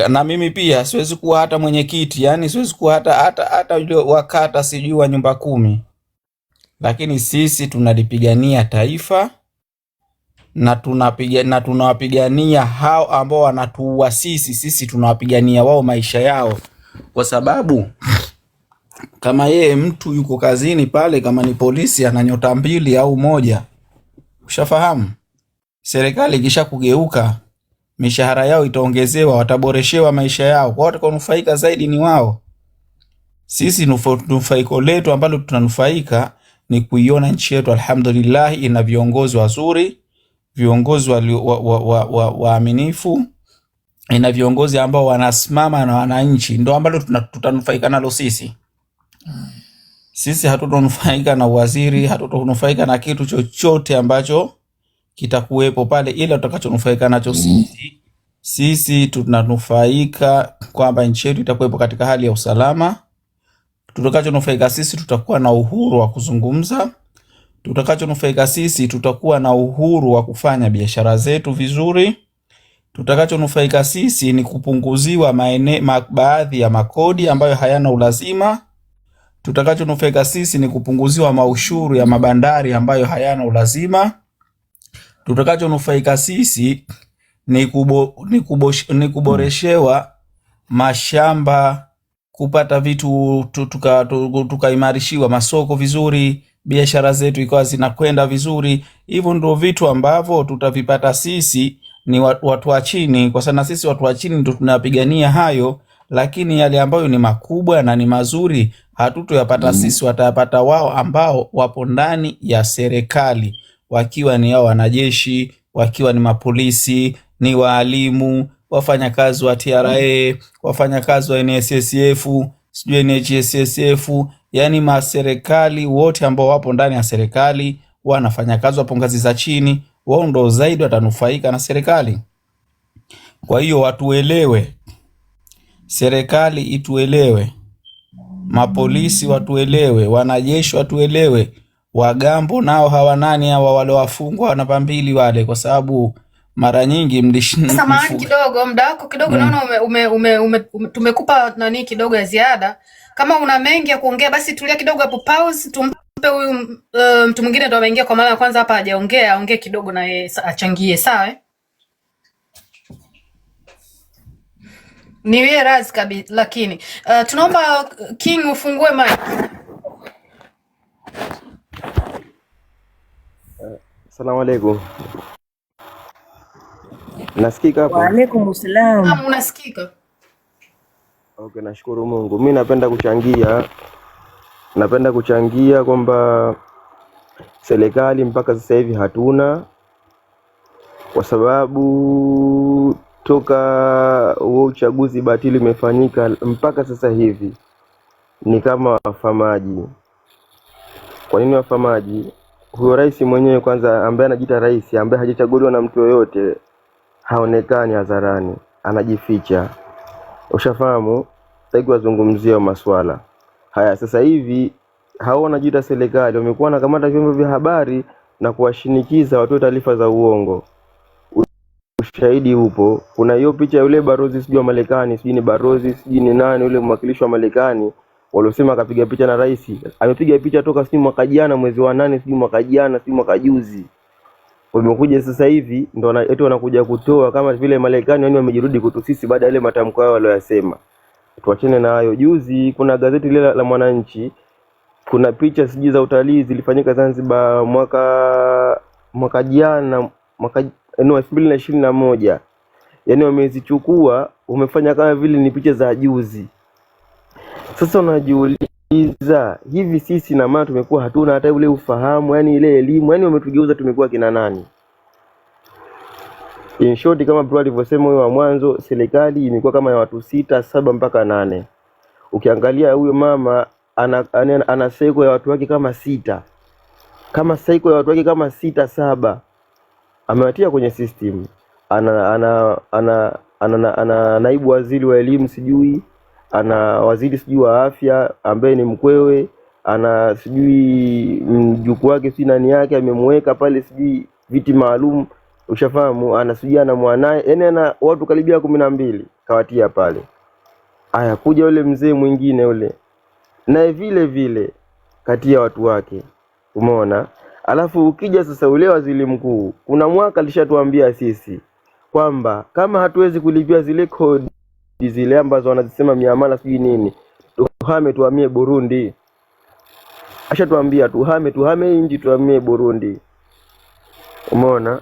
na mimi pia siwezi kuwa hata mwenyekiti, yani siwezi kuwa hata yule wakata sijui wa nyumba 10. Lakini sisi tunalipigania taifa na tunawapigania hao ambao wanatuua sisi tunawapigania wao maisha yao. Kwa sababu kama yeye mtu yuko kazini pale, kama ni polisi ana nyota 2 au 1, ushafahamu, serikali ikisha kugeuka mishahara yao itaongezewa, wataboreshewa maisha yao, kwa watu kunufaika zaidi ni wao. Sisi nufaiko letu ambalo tunanufaika ni kuiona nchi yetu alhamdulillah ina viongozi wazuri, viongozi waaminifu, ina viongozi ambao wanasimama na wananchi, ndio ambalo tutanufaika nalo sisi. Sisi hatutonufaika na waziri, hatutonufaika na kitu chochote ambacho kitakuwepo pale, ila tutakachonufaika nacho sisi tunanufaika kwamba nchi yetu itakuwepo katika hali ya usalama, Tutakachonufaika sisi, tutakuwa na uhuru wa kuzungumza. Tutakachonufaika sisi, tutakuwa na uhuru wa kufanya biashara zetu vizuri. Tutakachonufaika sisi ni kupunguziwa baadhi ya makodi ambayo hayana ulazima. Tutakachonufaika sisi ni kupunguziwa maushuru ya mabandari ambayo hayana ulazima. Tutakachonufaika sisi ni kuboreshewa mashamba, kupata vitu, tukaimarishiwa masoko vizuri, biashara zetu ikawa zinakwenda vizuri. Hivyo ndio vitu ambavyo tutavipata sisi ni watu wa chini, kwa sababu sisi watu wa chini ndio tunapigania hayo. Lakini yale ambayo ni makubwa na ni mazuri hatutoyapata sisi, watayapata wao ambao wapo ndani ya serikali, wakiwa ni hao wanajeshi, wakiwa ni mapolisi, ni waalimu, wafanyakazi wa TRA, wafanyakazi wa NSSF, sijui NHSSF, yani maserikali wote ambao wapo ndani ya serikali, wanafanya kazi wapo ngazi za chini, wao ndo zaidi watanufaika na serikali. Kwa hiyo watuelewe, serikali ituelewe, mapolisi watuelewe, wanajeshi watuelewe, wagambo nao hawanani hawa wale wafungwa na pambili wale, kwa sababu mara nyingi samahani kidogo, muda wako kidogo naona tumekupa nani kidogo ya ziada. Kama una mengi ya kuongea basi tulia kidogo hapo, pause, tumpe huyu mtu mwingine ndo ameingia kwa mara ya kwanza hapa, hajaongea, aongee kidogo na yeye achangie, sawa? Niwie razi kabisa, lakini tunaomba King ufungue mic. Asalamu alaykum. Nasikika hapo? Wa alaikum salam. Unasikika? Okay, nashukuru Mungu. Mimi napenda kuchangia kwamba serikali mpaka sasa hivi hatuna, kwa sababu toka huo uchaguzi batili umefanyika mpaka sasa hivi ni kama wafamaji. Kwa nini wafamaji? Huyo rais mwenyewe kwanza, ambaye anajiita rais, ambaye hajachaguliwa na mtu yoyote, haonekani hadharani, anajificha. Ushafahamu? Sitaki wazungumzie maswala haya. Sasa hivi hao wanajiita serikali wamekuwa na kamata vyombo vya habari na kuwashinikiza watoe taarifa za uongo. Ushahidi upo. Kuna hiyo picha ya yule barozi sijui wa Marekani, sijui ni barozi sijui ni nani, yule mwakilishi wa Marekani waliosema akapiga picha na rais. Amepiga picha toka sijui mwaka jana mwezi wa 8, sijui mwaka jana, sijui mwaka juzi. Wamekuja sasa hivi ndio eti wanakuja kutoa kama vile Marekani yani wamejirudi kwetu sisi baada ya ile matamko yao waliyosema. Tuachane na hayo. Juzi kuna gazeti lile la Mwananchi, kuna picha sijui za utalii zilifanyika Zanzibar mwaka jana, 2021. Yani wamezichukua, umefanya kama vile ni picha za juzi. Sasa unajiuliza, hivi sisi na maana tumekuwa hatuna hata ule ufahamu, yani ile elimu, yani wametugeuza tumekuwa kina nani? In short, kama bro alivyosema huyo wa mwanzo, serikali imekuwa kama ya watu 6, 7 mpaka 8. Ukiangalia huyo mama ana cycle ya watu wake kama 6. Kama cycle ya watu wake kama 6, 7. Amewatia kwenye system. Ana naibu waziri wa elimu sijui, ana waziri sijui wa afya ambaye ni mkwewe, ana sijui mjukuu wake sijui nani yake amemweka pale sijui viti maalum. Ushafahamu? Ana sijui ana mwanae, yani ana watu karibia 12 kawatia pale. Aya, kuja yule mzee mwingine yule, naye vile vile kati ya watu wake. Umeona? Alafu ukija sasa ule waziri mkuu, kuna mwaka alishatuambia sisi kwamba kama hatuwezi kulipia zile kodi zile ambazo wanazisema miamala sijui nini, tuhamie Burundi. Ashatuambia tuhame nchi tuhamie Burundi. Umeona?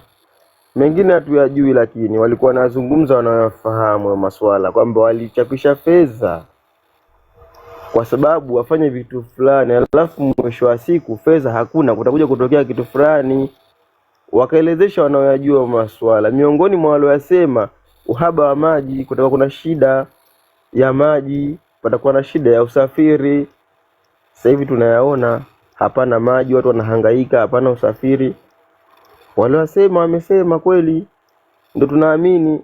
Mengine hatuyajui, lakini walikuwa wanazungumza wanayofahamu masuala kwamba walichapisha fedha kwa sababu wafanye vitu fulani, alafu mwisho wa siku fedha hakuna, kutakuja kutokea kitu fulani. Wakaelezesha wanaoyajua masuala. Miongoni mwa waliyosema uhaba wa maji, kutakuwa kuna shida ya maji, patakuwa na shida ya usafiri. Sasa hivi tunayaona hapana maji, watu wanahangaika, hapana usafiri. Wamesema kweli, ndio tunaamini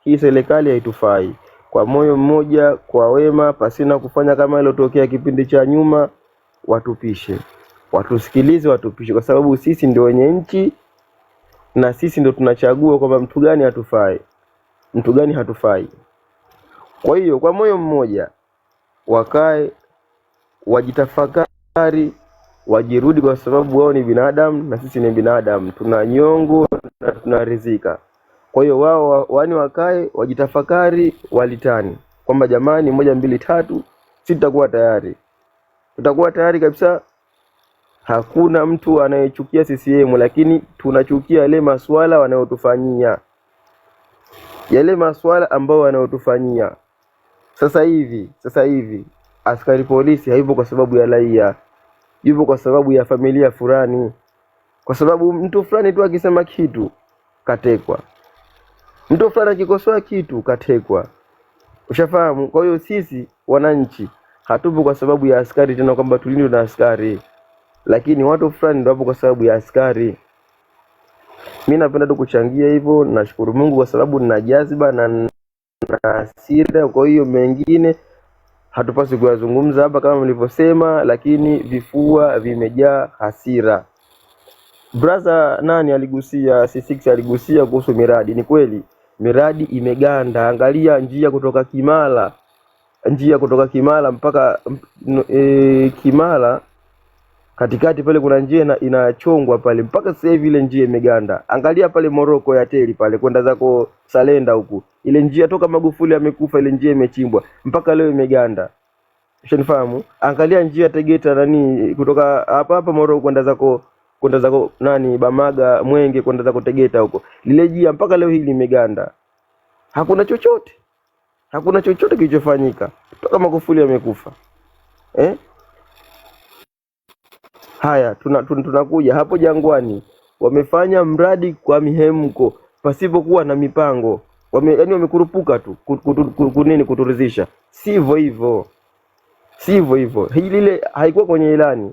hii serikali haitufai. kwa moyo mmoja, kwa wema, pasina kufanya kama ilotokea kipindi cha nyuma, watupishe, watusikilize, watupishe, kwa sababu sisi ndio wenye nchi na sisi ndio tunachagua kwamba mtu gani hatufai, mtu gani hatufai. Kwa hiyo kwa moyo mmoja wakae, wajitafakari, wajirudi, kwa sababu wao ni binadamu na sisi ni binadamu, tuna nyongo na tunarizika. Kwa hiyo wao wani wakae, wajitafakari, walitani kwamba jamani, 1 2 3 sisi tutakuwa tayari, tutakuwa tayari kabisa. Hakuna mtu anayechukia CCM, lakini tunachukia yale masuala wanayotufanyia, yale masuala ambao wanayotufanyia. Sasa hivi askari polisi haipo kwa sababu ya raia, yupo kwa sababu ya familia fulani, kwa sababu mtu fulani tu akisema kitu katekwa, mtu fulani akikosoa kitu katekwa. Ushafahamu? Kwa hiyo sisi wananchi hatupo kwa sababu ya askari tena kwamba tulindwe na askari, lakini watu fulani ndio wapo kwa sababu ya askari. Mimi napenda tu kuchangia hivyo. Nashukuru Mungu kwa sababu nina jaziba na hasira, kwa hiyo mengine hatupaswi kuyazungumza hapa kama mlivyosema, lakini vifua vimejaa hasira. Brother nani aligusia, C6 aligusia kuhusu miradi. Ni kweli miradi imeganda. Angalia njia kutoka Kimara mpaka Kimara katikati pale kuna njia inachongwa pale, mpaka sasa hivi ile njia imeganda. Angalia pale Moroko ya Teli pale kwenda zako Salenda huku, ile njia toka Magufuli amekufa, ile njia imechimbwa mpaka leo imeganda. Ushanifahamu? Angalia njia Tegeta nani kutoka hapa Moroko kwenda zako nani Bamaga Mwenge kwenda zako Tegeta huko, lile njia mpaka leo hili imeganda. Hakuna chochote kilichofanyika toka Magufuli amekufa. Haya, tunakuja hapo Jangwani, wamefanya mradi kwa mihemko pasipokuwa na mipango. Yaani wamekurupuka tu kuturizisha. Sivyo hivyo. Hili haikuwa kwenye ilani.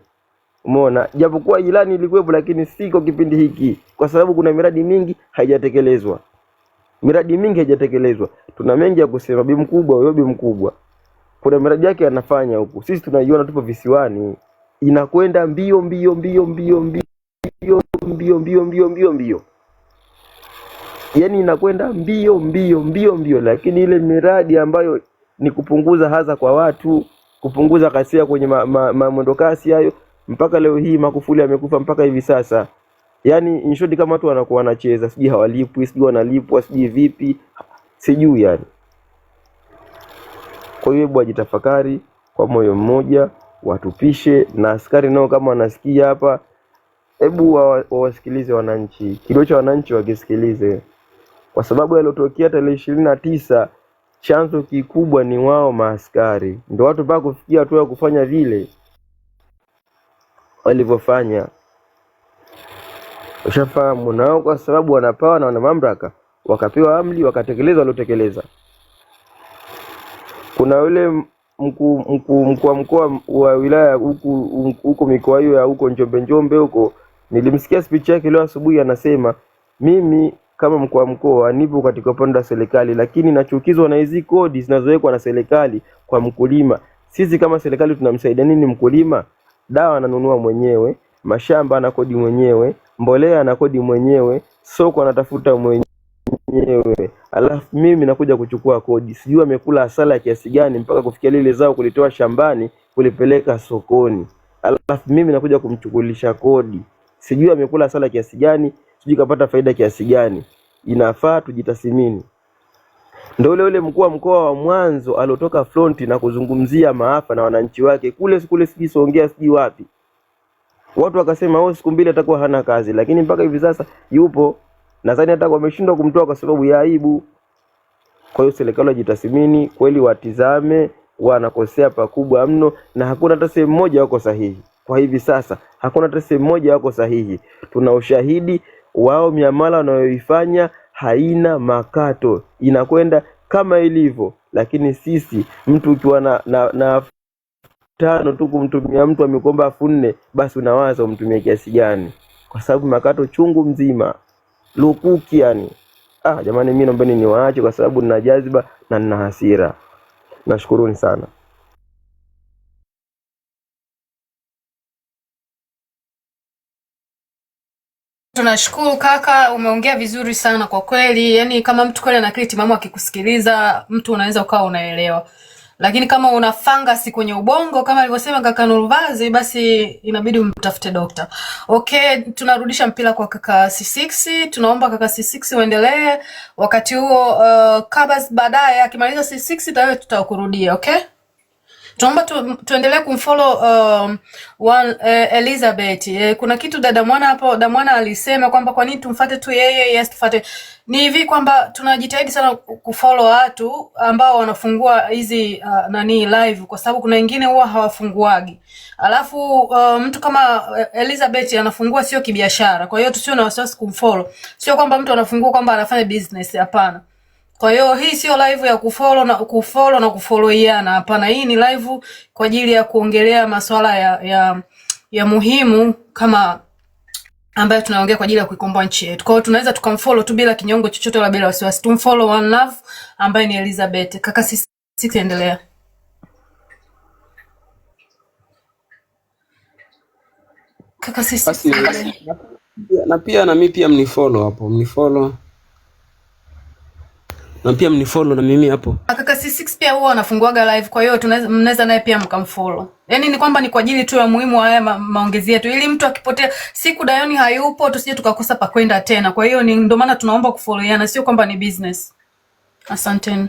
Umeona? Japokuwa ilani ilikuwepo, lakini siko kipindi hiki, kwa sababu kuna miradi mingi haijatekelezwa. Tuna mengi ya kusema. Bi mkubwa kuna miradi yake anafanya huku, sisi tunaiona tupo visiwani, inakwenda mbio, yaani inakwenda mbio, lakini ile miradi ambayo ni kupunguza hadha kwa watu, kupunguza kasia kwenye mwendo kasi hayo, mpaka leo hii Magufuli amekufa mpaka hivi sasa. Yaani in short kama watu wanakuwa wanacheza, sijui hawalipwi, sijui wanalipwa, sijui vipi, sijui yani. Kwa hiyo hebu wajitafakari kwa moyo mmoja, watupishe, na askari nao kama wanasikia hapa, hebu wawasikilize wananchi. Kilio cha wananchi wakisikilize, kwa sababu yalotokea tarehe 29 chanzo kikubwa ni wao maaskari. Ndio watu mpaka kufikia hatua ya kufanya vile walivyofanya. Ushafahamu? Nao kwa sababu wanapawa na wana mamlaka, wakapewa amri, wakatekeleza waliotekeleza. Kuna yule mkuu wa mkoa wa wilaya huko mikoa hiyo ya huko Njombe huko, nilimsikia speech yake leo asubuhi, anasema mimi kama mkuu wa mkoa nipo katika upande wa serikali, lakini nachukizwa na hizi kodi zinazowekwa na serikali kwa mkulima. Sisi kama serikali tunamsaidia nini mkulima? Dawa ananunua mwenyewe, mashamba anakodi mwenyewe, mbolea anakodi mwenyewe, soko anatafuta mwenyewe, alafu mimi nakuja kuchukua kodi. Sijui amekula hasara kiasi gani mpaka kufikia lile zao kulitoa shambani kulipeleka sokoni, alafu mimi nakuja kumchukulisha kodi. Sijui amekula hasara kiasi gani, sijui kapata faida kiasi gani. Inafaa tujitathmini. Ndio ule mkuu wa mkoa wa mwanzo alotoka front na kuzungumzia maafa na wananchi wake kule sijui Songea sijui wapi. Watu wakasema siku 2 atakuwa hana kazi, lakini mpaka hivi sasa yupo. Nadhani hata wameshindwa kumtoa kwa sababu ya aibu. Kwa hiyo serikali wajitathmini kweli, watizame wanakosea pakubwa mno, na hakuna hata sehemu moja wako sahihi. Kwa hivi sasa hakuna hata sehemu moja wako sahihi. Tuna ushahidi wao, miamala wanayoifanya haina makato, inakwenda kama ilivyo. Lakini sisi mtu ukiwa na 5 tu kumtumia mtu amekomba 4, basi unawaza umtumie kiasi gani, kwa sababu makato chungu mzima lukuki yani. Jamani, mimi naomba niwaache kwa sababu nina jaziba. na nina hasira. Nashukuruni sana. Tunashukuru kaka, umeongea vizuri sana kwa kweli. Yani kama mtu kweli ana akili timamu akikusikiliza, mtu unaweza ukawa unaelewa. Lakini kama una fungus kwenye ubongo kama alivyosema kaka Nurvazi, basi inabidi umtafute dokta. Okay, tunarudisha mpira kwa kaka C6. Tunaomba kaka C6 uendelee. Wakati huo Kabas baadaye akimaliza C6 tawe tutakurudia, okay? Tunaomba tuendelee kumfollow Elizabeth. Kuna kitu dada Mwana hapo, dada Mwana alisema kwamba kwa nini tumfuate tu yeye, yes tufuate. Ni hivi kwamba tunajitahidi sana kufollow watu ambao wanafungua hizi live, kwa sababu kuna wengine huwa hawafunguagi. Alafu mtu kama Elizabeth anafungua sio kibiashara. Kwa hiyo tusio na wasiwasi kumfollow. Sio kwamba mtu anafungua kwamba anafanya business, hapana. Kwa hiyo hii sio live ya kufollow na kufollowiana, hapana. Hii ni live kwa ajili ya kuongelea masuala ya muhimu kama ambayo tunaongea kwa ajili ya kuikomboa nchi yetu. Kwa hiyo tunaweza tukamfollow tu bila kinyongo chochote wala bila wasiwasi. Tumfollow One Love ambaye ni Elizabeth. Kaka sisi endelea. Kaka sisi na pia na mimi pia mnifollow hapo, mnifollow. Na pia mnifollow na mimi hapo. Kaka C6 pia huwa anafunguaga live, kwa hiyo mnaweza naye pia mkamfollow. Yaani ni kwamba ni kwa ajili tu ya muhimu haya maongezi yetu, ili mtu akipotea siku Dayoni hayupo tusije tukakosa pa kwenda tena. Kwa hiyo ndio maana tunaomba kufollowiana, sio kwamba ni business. Asanteni.